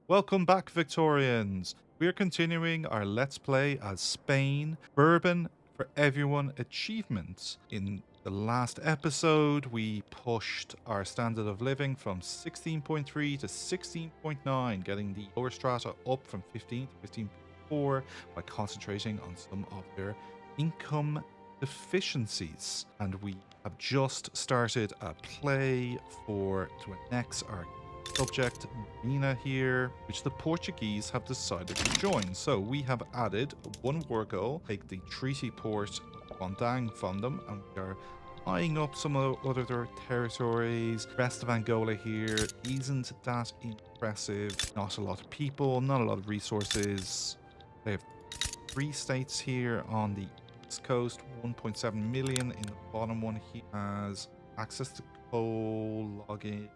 Welcome back, Victorians. We are continuing our Let's Play as Spain, Bourbon for Everyone achievements. In the last episode, we pushed our standard of living from 16.3 to 16.9, getting the lower strata up from 15 to 15.4 by concentrating on some of their income deficiencies. And we have just started a play to annex our subject Marina here, which the Portuguese have decided to join. So we have added one war goal, take the treaty port of Bandang from them, and we are eyeing up some of other territories. Rest of Angola here isn't that impressive. Not a lot of people, not a lot of resources. They have 3 states here on the east coast, 1.7 million. In the bottom one, he has access to coal, logging,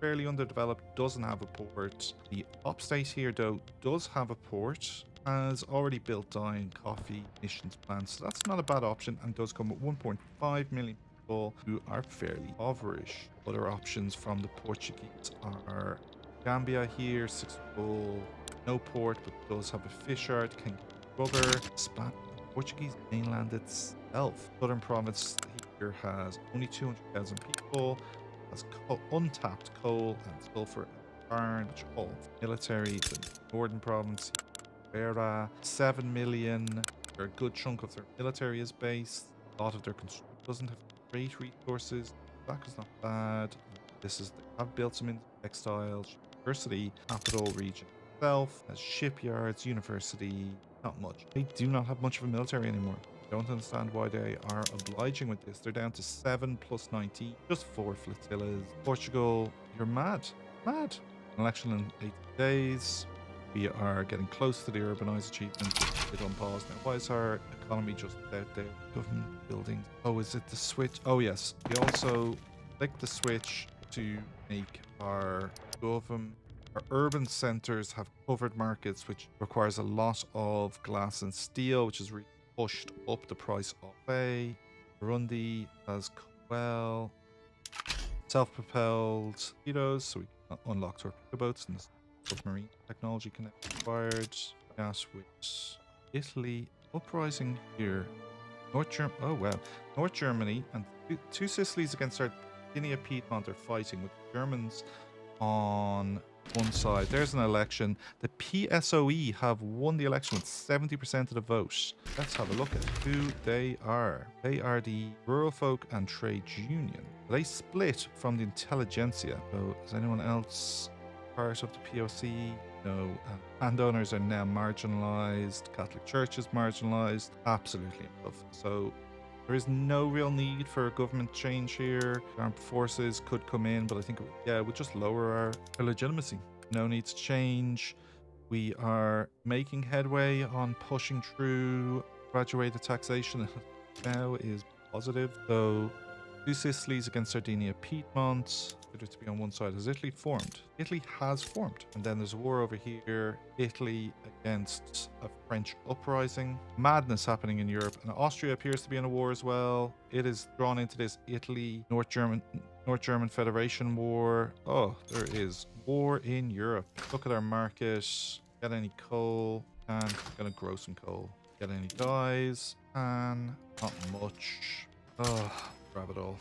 fairly underdeveloped, doesn't have a port. The upstate here, though, does have a port, has already built dye, coffee, emissions plants, so that's not a bad option, and does come with 1.5 million people who are fairly impoverished. Other options from the Portuguese are Gambia here, 6 full, no port, but does have a fish yard, can get rubber. Portuguese mainland itself, southern province here has only 200,000 people, has untapped coal and sulfur and iron, which all military. The northern province, Vera, 7 million, where a good chunk of their military is based. A lot of their construction doesn't have great resources. That is not bad. They have built some textiles. University, capital region itself, has shipyards, university, not much. They do not have much of a military anymore. Don't understand why they are obliging with this. They're down to 7 plus 19, just 4 flotillas. Portugal, you're mad. Mad. An election in 8 days. We are getting close to the urbanized achievement. It's on pause now. Why is our economy just out there? Government buildings. Oh, is it the switch? Oh, yes. We also click the switch to make our government. Our urban centers have covered markets, which requires a lot of glass and steel, which is really pushed up the price of play. Burundi has well self-propelled torpedoes, so we can unlock torpedo boats and submarine technology can be acquired. Gas with Italy uprising here. Oh well, North Germany and two Sicilies against Sardinia Piedmont are fighting with the Germans on one side. There's an election. The PSOE have won the election with 70% of the vote. Let's have a look at who they are. They are the Rural Folk and Trade Union. They split from the intelligentsia. So is anyone else part of the POC? No. Landowners are now marginalized. Catholic Church is marginalized. Absolutely enough. So there is no real need for a government change here. Armed forces could come in, but I think, yeah, it would just lower our legitimacy. No need to change. We are making headway on pushing through graduated taxation. Now is positive. So, two Sicilies against Sardinia Piedmont. Considered to be on one side. Has Italy formed? Italy has formed. And then there's a war over here. Italy against a French uprising. Madness happening in Europe. And Austria appears to be in a war as well. It is drawn into this Italy, North German Federation war. Oh, there is war in Europe. Look at our market. Get any coal? And gonna grow some coal. Get any dyes? And not much. Oh, grab it all.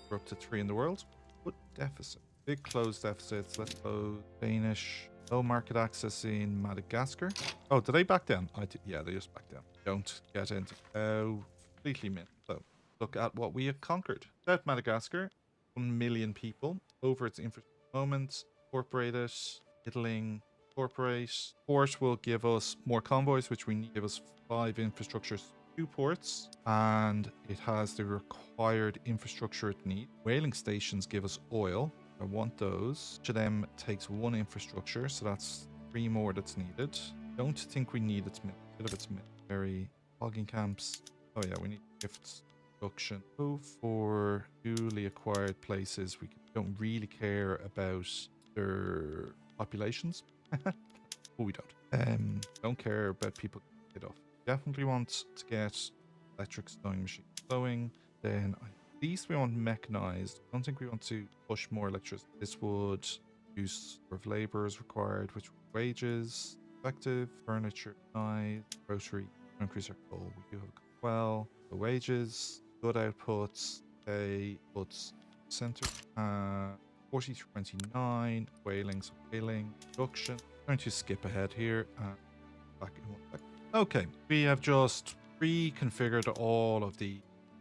We're up to 3 in the world. What deficit? Big closed deficits. Let's close. Danish. Low market access in Madagascar. Oh, did they back down? Yeah, they just backed down. Don't get into completely mint. So look at what we have conquered. South Madagascar, 1 million people over its infrastructure moment. Incorporate it. Italy. Incorporate. Port will give us more convoys, which we need. Give us 5 infrastructures. 2 ports, and it has the required infrastructure it needs. Whaling stations give us oil. I want those. Each of them takes 1 infrastructure, so that's 3 more that's needed. Don't think we need its military logging camps. Oh yeah, we need gifts production. Go for newly acquired places. We don't really care about their populations. Oh, we don't. Don't care about people getting off. Definitely want to get electric sewing machine sewing. Then at least we want mechanized. I don't think we want to push more electricity. This would use of labor is required, which wages, effective, furniture, size, grocery, increase our goal. We do have a well. The wages, good outputs, pay, puts, center, 40-29, whaling, so whaling, production. I'm going to skip ahead here and back in 1 second. Okay, we have just reconfigured all of the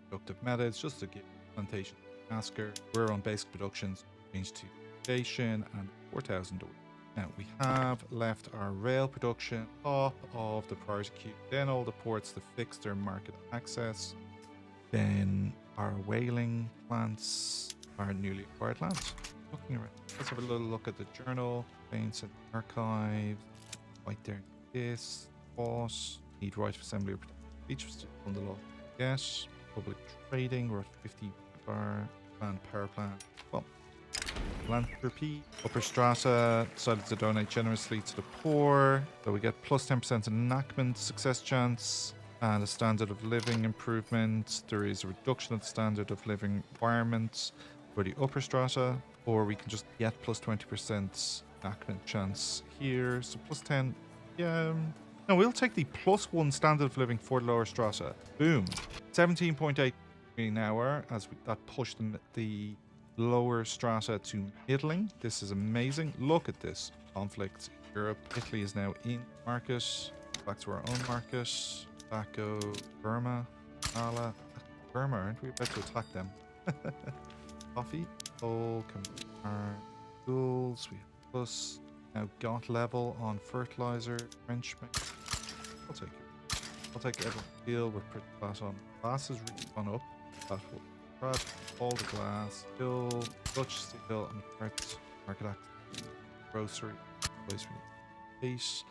productive methods just to give plantation tasker. We're on basic productions, changed to station and 4,000 a week. Now we have left our rail production top of the priority queue, then all the ports to fix their market access, then our whaling plants, our newly acquired lands. Looking around, let's have a little look at the journal, paints and archives, right there. This boss, need right of assembly or features on the law. Yes, public trading, we're at 50 bar and power plant. Well, philanthropy, upper strata decided to donate generously to the poor, so we get plus 10% enactment success chance and a standard of living improvement. There is a reduction of the standard of living requirements for the upper strata, or we can just get plus 20% enactment chance here. So plus 10, yeah. No, we'll take the plus 1 standard of living for the lower strata. Boom. 17.8 an hour as that pushed the lower strata to middling. This is amazing. Look at this conflict in Europe. Italy is now in market. Back to our own market. Back go Burma. Ala. Burma, aren't we about to attack them? Coffee. Coal. Tools. We have plus. Now got level on fertilizer. Trenchment. I'll take it. I'll take every deal. We're pretty flat on. Glass has really gone up. That will grab all the glass, steel, Dutch steel, and parts, market access, grocery, place we need. 8.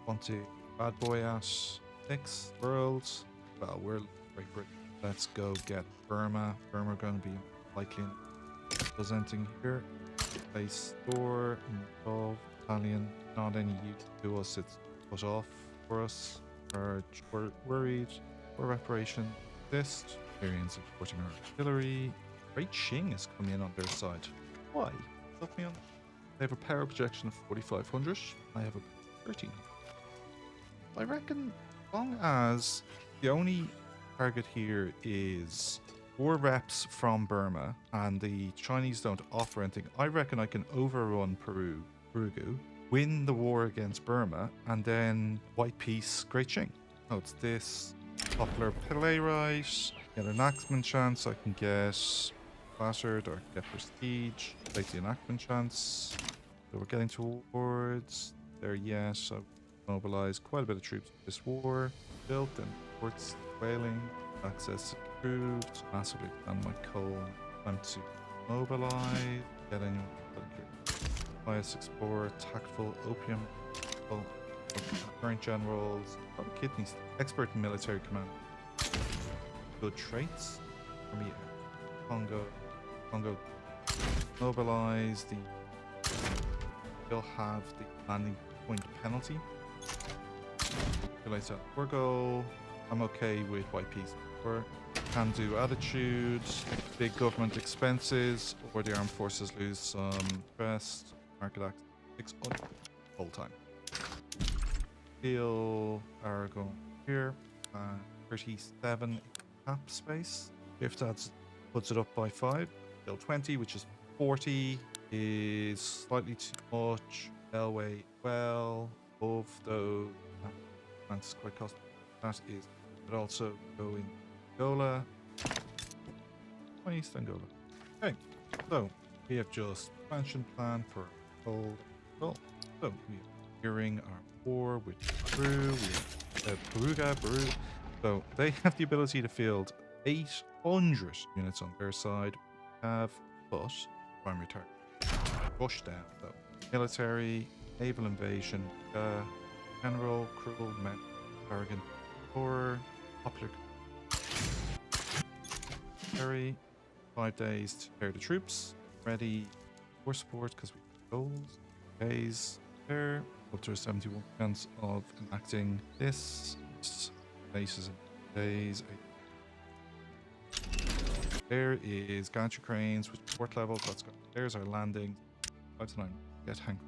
Want to bad boy at 6 worlds. Well, we're Great Britain. Let's go get Burma. Burma going to be likely presenting here. Place store, involve Italian, not any use to us. It's put off for us. We're worried for reparation. This experience of supporting our artillery. Great Qing has come in on their side. Why? Look me on. They have a power projection of 4,500. I have a 13. I reckon as long as the only target here is 4 reps from Burma and the Chinese don't offer anything, I reckon I can overrun Perugu, win the war against Burma, and then white peace, Great Qing. Oh, it's this. Popular playwright. Get an enactment chance. I can get flattered or get prestige. Take the enactment chance. So we're getting towards there. Yes, so mobilize quite a bit of troops for this war. Built and ports whaling. Access improved. Massively expand my coal. Time to mobilize. Get anyone here. Bias explorer. Tactful opium. Current generals, kidneys, expert in military command, good traits. Congo, mobilize the. They'll have the landing point penalty. Calculate that war goal. I'm okay with white peace. Can do attitudes, big government expenses, or the armed forces lose some stress. Market access 6 whole time. Steel Aragon here, 37 cap space. If that puts it up by 5, still 20, which is 40, is slightly too much. Railway well above those. That's quite costly. That is, but also go in Angola. East Angola. Okay, so we have just expansion plan for coal. So we are clearing our war with Peru, we have Peru. So they have the ability to field 800 units on their side. We have but primary target. Rush down though. Military, naval invasion, general, cruel, men, arrogant, or popular. Military, 5 days to prepare the troops. Ready for support because we have goals. Days there. Up to 71 chance of enacting this. Bases in days. There is gantry cranes with port level. That's got. There's our landing. 5 to 9 Get Hank.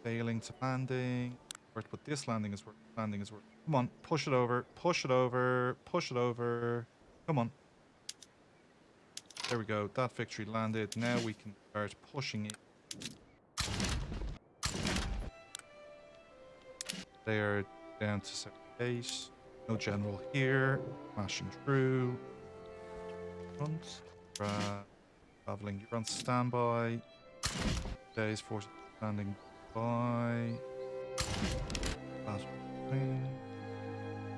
Failing to landing. But this landing is worth. Landing is worth. Come on, push it over. Push it over. Push it over. Come on. There we go. That victory landed. Now we can start pushing it. They're down to 78. No general here. Smashing through. Front. Traveling. You're on standby. Days 40 standing by.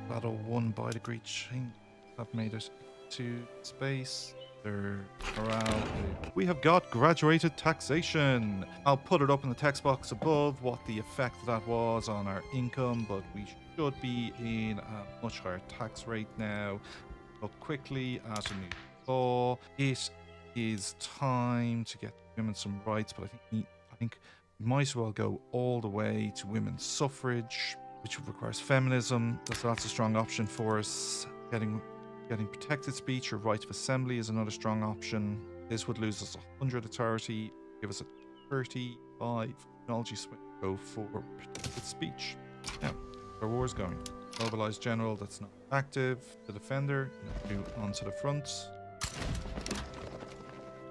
Battle won by the Great Change. Have made it to space. Their morale. We have got graduated taxation. I'll put it up in the text box above what the effect of that was on our income, but we should be in a much higher tax rate now. Look quickly at a new law. It is time to get women some rights, but I think we might as well go all the way to women's suffrage, which requires feminism. That's a strong option for us. Getting protected speech or right of assembly is another strong option. This would lose us 100 authority, give us a 35 technology swing. Go for protected speech. Now, our war's going. Mobilize general that's not active. The defender, move on to the front.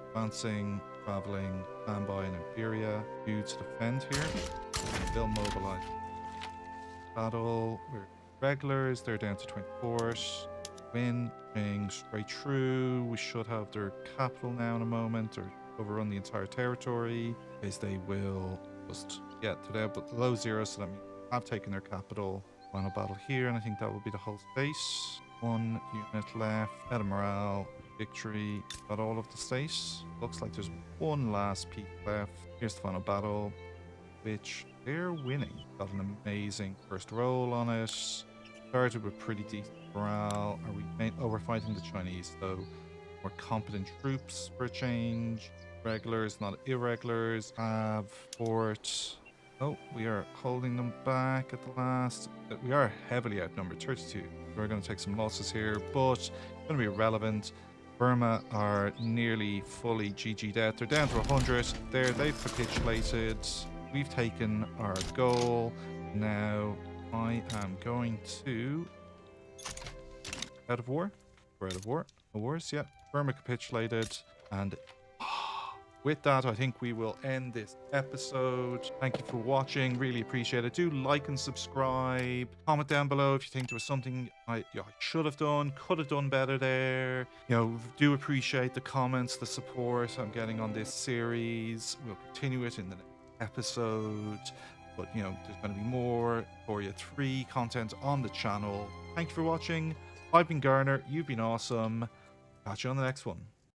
Advancing, traveling, standby in Iberia. Due to defend here. They'll mobilize. Battle, we're regulars, they're down to 24. Win, straight through. We should have their capital now in a moment, or overrun the entire territory. Because they will just get to there, but below zero, so that means I've taken their capital. Final battle here, and I think that will be the whole space. One unit left. Better morale. Victory. Got all of the states. Looks like there's one last piece left. Here's the final battle, which they're winning. Got an amazing first roll on it. Started with pretty decent morale. We're fighting the Chinese, though. More competent troops for a change. Regulars, not irregulars. Have fort. Oh, we are holding them back at the last. We are heavily outnumbered, 32. We're going to take some losses here, but it's going to be irrelevant. Burma are nearly fully GG'd out. They're down to 100. They've capitulated. We've taken our goal. Now I am going to... Out of war? We're out of war. No wars yet. Burma capitulated. And with that, I think we will end this episode. Thank you for watching. Really appreciate it. Do like and subscribe. Comment down below if you think there was something I should have done, could have done better there. Do appreciate the comments, the support I'm getting on this series. We'll continue it in the next episode. But, there's going to be more Victoria 3 content on the channel. Thank you for watching. I've been Garner. You've been awesome. Catch you on the next one.